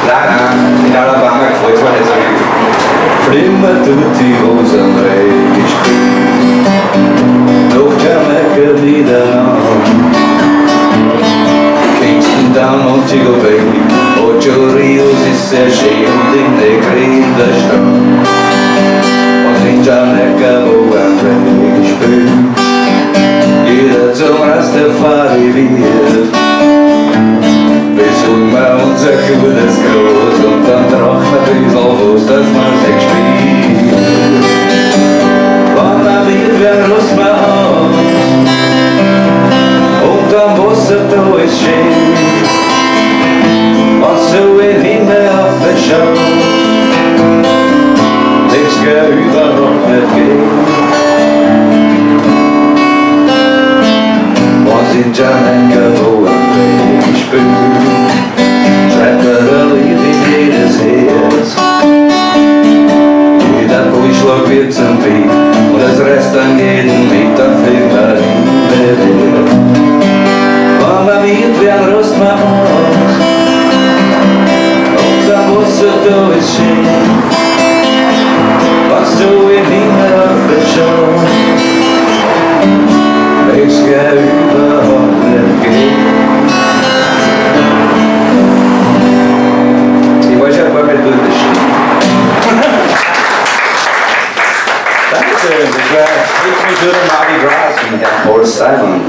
Nein, in Alabama gefällt mir nicht so gut. Prima tutti Rosenreich durch Jamaika wieder nach Kingston Down, Montego Bay, Ocho Rios ist sehr schön und in der Grinde Stadt und in Jamaika, wo ein Reggae spielt, jeder zum Rastafari wird. Besuchen wir unser gutes Groß und dann tracht man ein bisschen was, dass man sich spielt. Wann er will, wer Lust mehr hat und am Wasser da ist schön, was so in Himmel auf der Schau, nichts geht überhaupt nicht gehen. Was in Jamaika, wo ein Reggae spielt, schreibt ein Lied in jedes Herz. Jeder Pulsschlag wird zum Beat und es reißt an jeden mit, dann fliegt man in der Welt. Wann man wird, wer Rost man aus und am Wasser da ist schön, was du im Himmel auf der Schau, nichts geht überhaupt nicht gehen. Ich weiß ja, ein paar Minuten Dankeschön, das war Hit Me to the Mardi Gras mit Herrn Paul Simon.